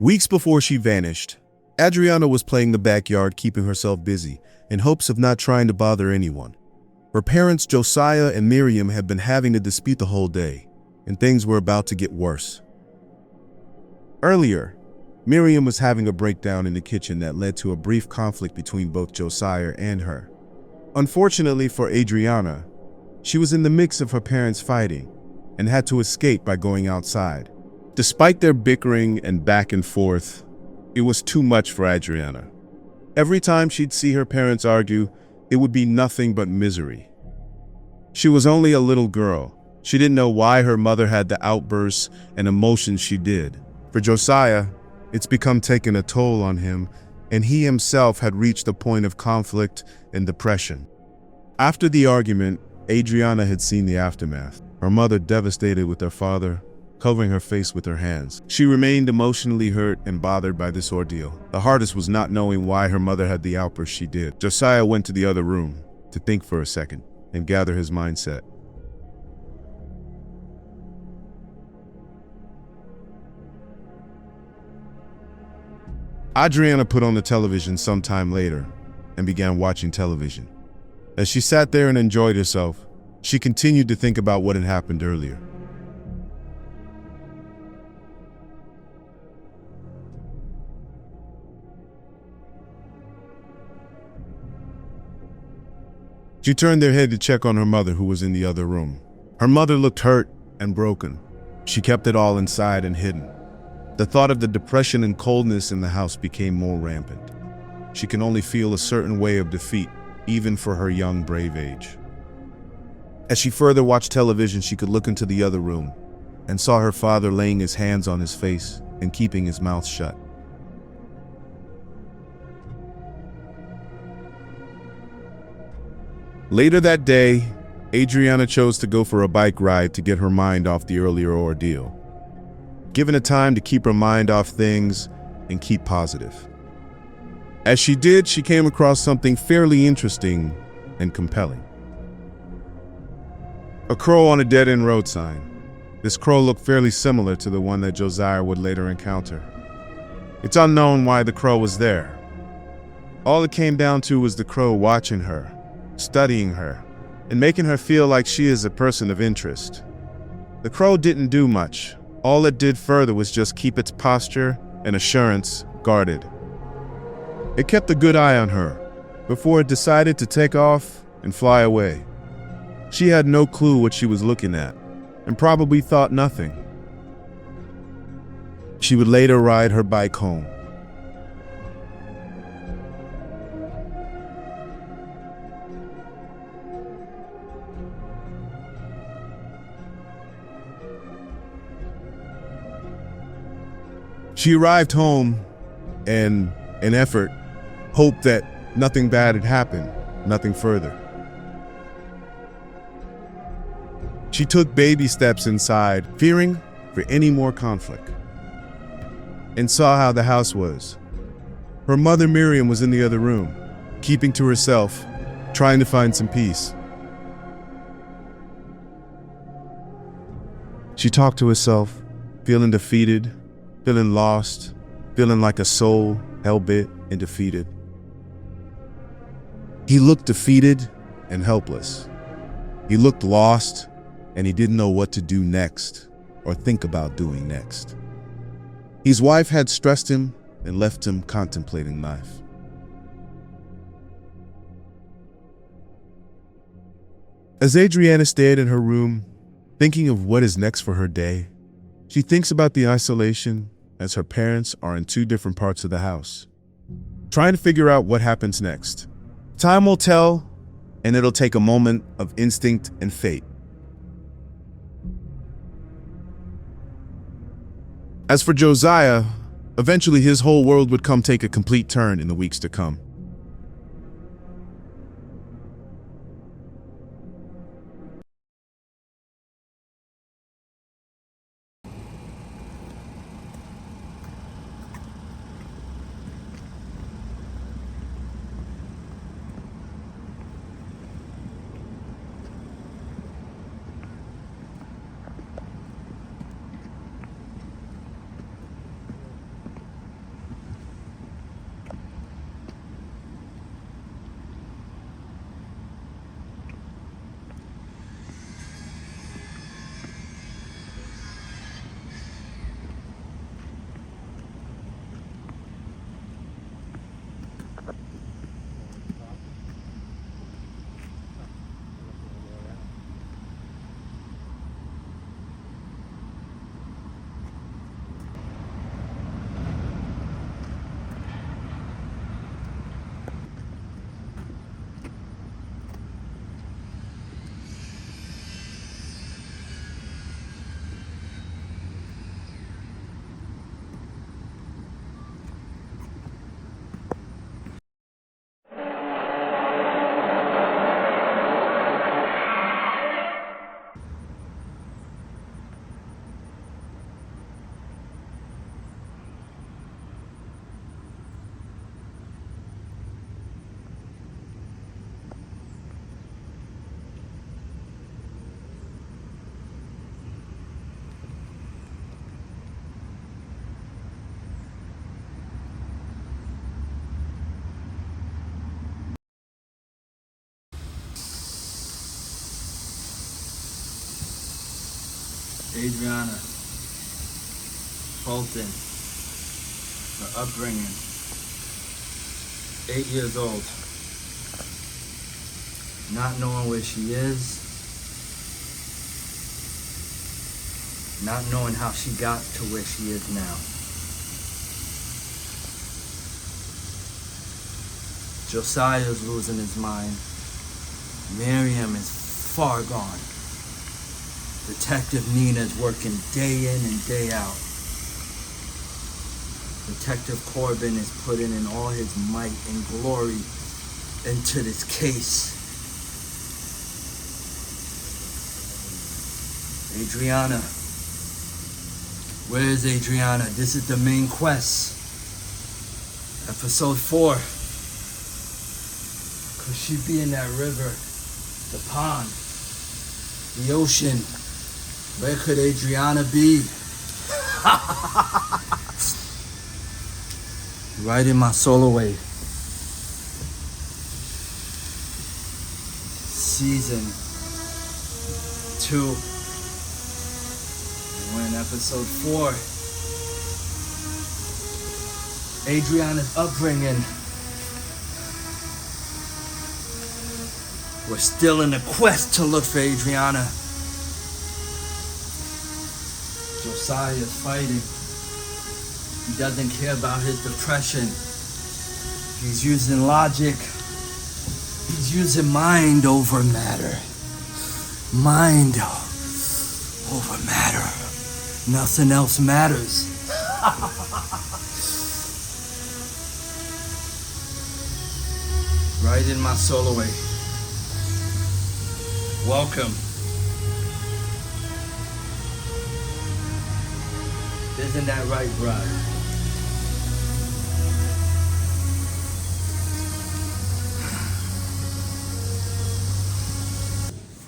Weeks before she vanished, Adrianna was playing the backyard, keeping herself busy, in hopes of not trying to bother anyone. Her parents, Josiah and Miriam, had been having a dispute the whole day, and things were about to get worse. Earlier, Miriam was having a breakdown in the kitchen that led to a brief conflict between both Josiah and her. Unfortunately for Adrianna, she was in the mix of her parents fighting and had to escape by going outside. Despite their bickering and back and forth, it was too much for Adrianna. Every time she'd see her parents argue, it would be nothing but misery. She was only a little girl. She didn't know why her mother had the outbursts and emotions she did. For Josiah, it's become taking a toll on him, and he himself had reached a point of conflict and depression. After the argument, Adrianna had seen the aftermath. Her mother devastated with her father, covering her face with her hands. She remained emotionally hurt and bothered by this ordeal. The hardest was not knowing why her mother had the outburst she did. Josiah went to the other room to think for a second and gather his mindset. Adrianna put on the television sometime later and began watching television. As she sat there and enjoyed herself, she continued to think about what had happened earlier. She turned her head to check on her mother, who was in the other room. Her mother looked hurt and broken. She kept it all inside and hidden. The thought of the depression and coldness in the house became more rampant. She can only feel a certain way of defeat, even for her young, brave age. As she further watched television, she could look into the other room and saw her father laying his hands on his face and keeping his mouth shut. Later that day, Adrianna chose to go for a bike ride to get her mind off the earlier ordeal. Given a time to keep her mind off things and keep positive. As she did, she came across something fairly interesting and compelling. A crow on a dead-end road sign. This crow looked fairly similar to the one that Josiah would later encounter. It's unknown why the crow was there. All it came down to was the crow watching her, studying her, and making her feel like she is a person of interest. The crow didn't do much. All it did further was just keep its posture and assurance guarded. It kept a good eye on her before it decided to take off and fly away. She had no clue what she was looking at and probably thought nothing. She would later ride her bike home. She arrived home and, in effort, hoped that nothing bad had happened, nothing further. She took baby steps inside, fearing for any more conflict, and saw how the house was. Her mother, Miriam, was in the other room, keeping to herself, trying to find some peace. She talked to herself, feeling defeated, feeling lost, feeling like a soul hell-bent and defeated. He looked defeated and helpless. He looked lost, and he didn't know what to do next or think about doing next. His wife had stressed him and left him contemplating life. As Adrianna stayed in her room, thinking of what is next for her day, she thinks about the isolation as her parents are in two different parts of the house, trying to figure out what happens next. Time will tell, and it'll take a moment of instinct and fate. As for Josiah, eventually his whole world would come take a complete turn in the weeks to come. Adrianna Fulton, her upbringing, 8 years old, not knowing where she is, not knowing how she got to where she is now. Josiah's losing his mind. Miriam is far gone. Detective Nina's working day in and day out. Detective Corbin is putting in all his might and glory into this case. Adrianna. Where is Adrianna? This is the main quest. Episode 4. Could she be in that river? The pond? The ocean? Where could Adrianna be? Right in my soul away. Season 2. We're in episode 4. Adrianna's upbringing. We're still in the quest to look for Adrianna. Josiah's fighting. He doesn't care about his depression. He's using logic. He's using mind over matter. Mind over matter. Nothing else matters. Right in my soul away. Welcome. Isn't that right, brother?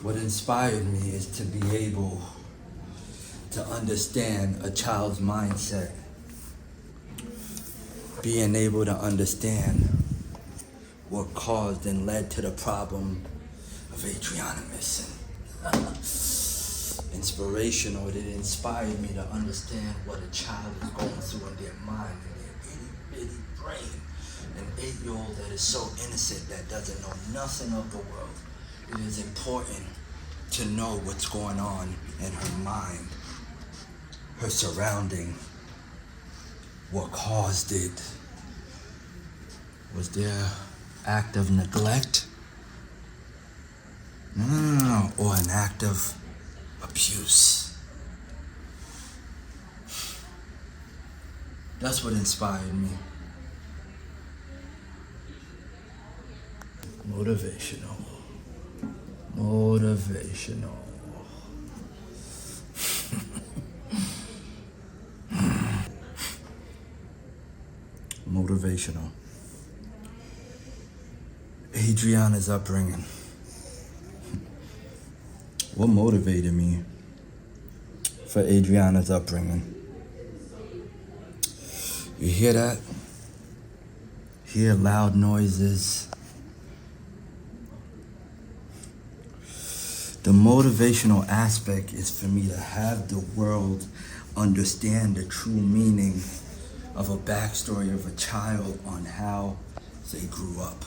What inspired me is to be able to understand a child's mindset. Being able to understand what caused and led to the problem of Adrianna missing. Inspirational. It inspired me to understand what a child is going through in their mind, in their itty bitty brain. An 8-year-old that is so innocent, that doesn't know nothing of the world. It is important to know what's going on in her mind, her surrounding, what caused it. Was there act of neglect? No, or an act of abuse. That's what inspired me. Motivational. Motivational. Motivational. Adrianna's upbringing. What motivated me for Adrianna's upbringing? You hear that? Hear loud noises. The motivational aspect is for me to have the world understand the true meaning of a backstory of a child on how they grew up.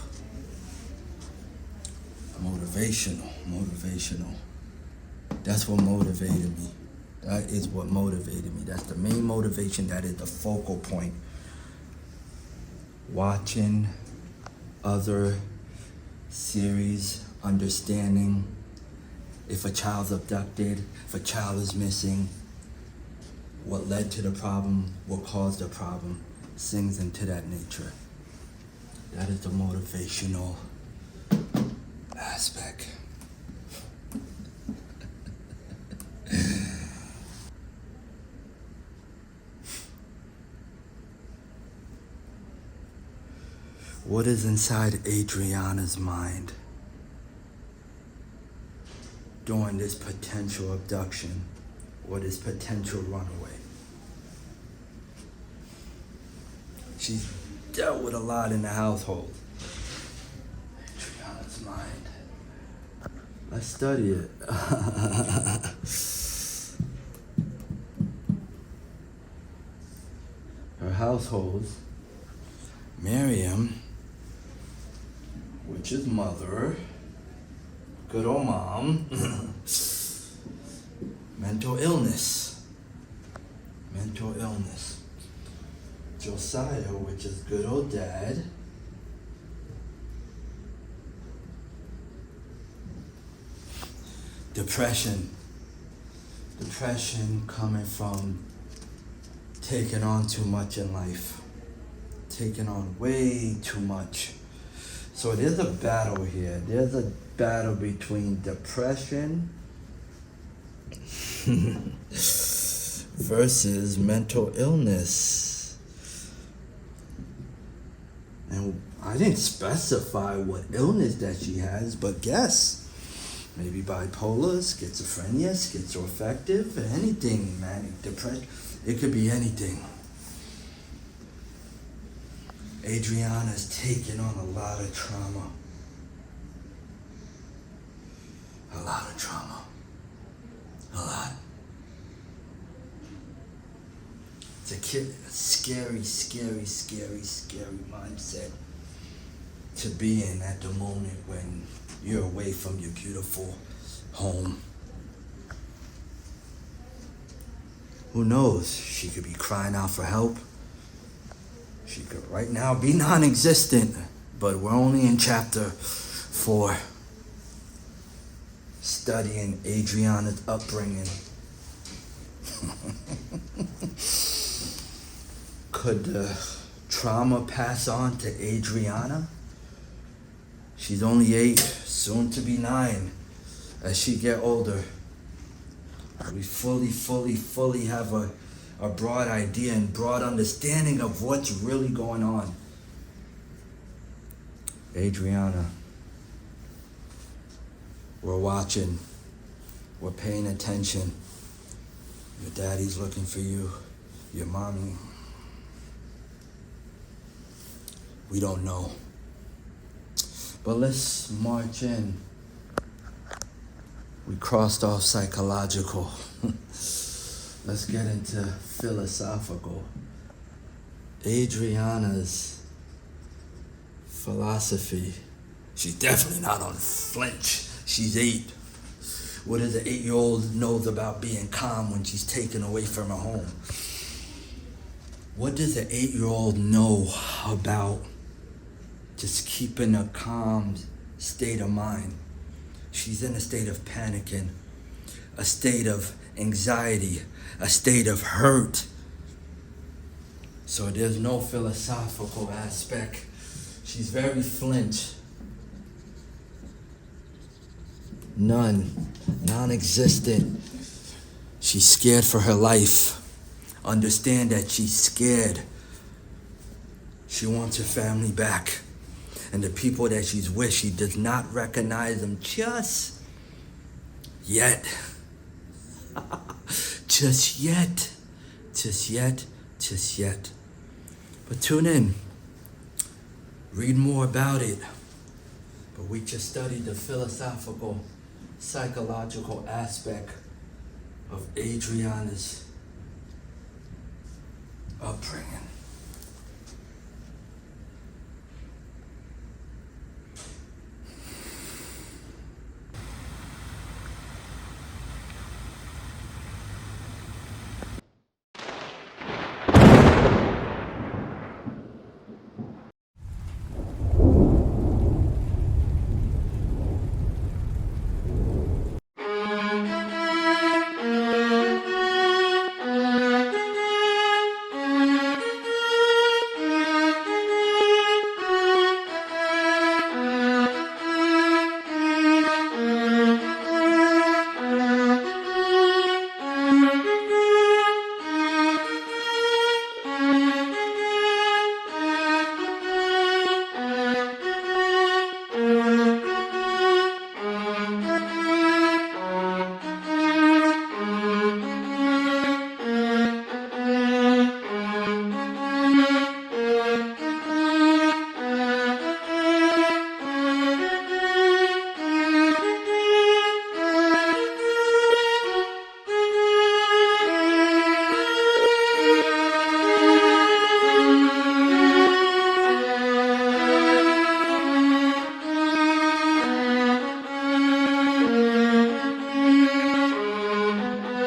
Motivational. That's what motivated me. That is what motivated me. That's the main motivation. That is the focal point. Watching other series, understanding if a child's abducted, if a child is missing, what led to the problem, what caused the problem, things into that nature. That is the motivational aspect. What is inside Adrianna's mind during this potential abduction or this potential runaway? She's dealt with a lot in the household. Adrianna's mind. Let's study it. households. Miriam, which is mother, good old mom, mental illness. Josiah, which is good old dad, depression coming from taking on too much in life, taking on way too much. So there's a battle here. There's a battle between depression versus mental illness. And I didn't specify what illness that she has, but guess. Maybe bipolar, schizophrenia, schizoaffective, anything, manic depression. It could be anything. Adrianna's taken on a lot of trauma. A lot. It's a scary mindset to be in at the moment when you're away from your beautiful home. Who knows? She could be crying out for help. She could right now be non-existent, but we're only in chapter 4, studying Adrianna's upbringing. Could the trauma pass on to Adrianna? She's only 8, soon to be 9. As she get older, we fully have a broad idea and broad understanding of what's really going on. Adrianna, we're watching, we're paying attention. Your daddy's looking for you, your mommy. We don't know. But let's march in. We crossed off psychological. Let's get into philosophical. Adrianna's philosophy. She's definitely not on flinch. She's 8. What does an 8-year-old knows about being calm when she's taken away from her home? What does an 8-year-old know about just keeping a calm state of mind? She's in a state of panicking, a state of anxiety, a state of hurt. So there's no philosophical aspect. She's very flinch. None. Non-existent. She's scared for her life. Understand that she's scared. She wants her family back. And the people that she's with, she does not recognize them just yet. Just yet. But tune in. Read more about it. But we just studied the philosophical, psychological aspect of Adrianna's upbringing.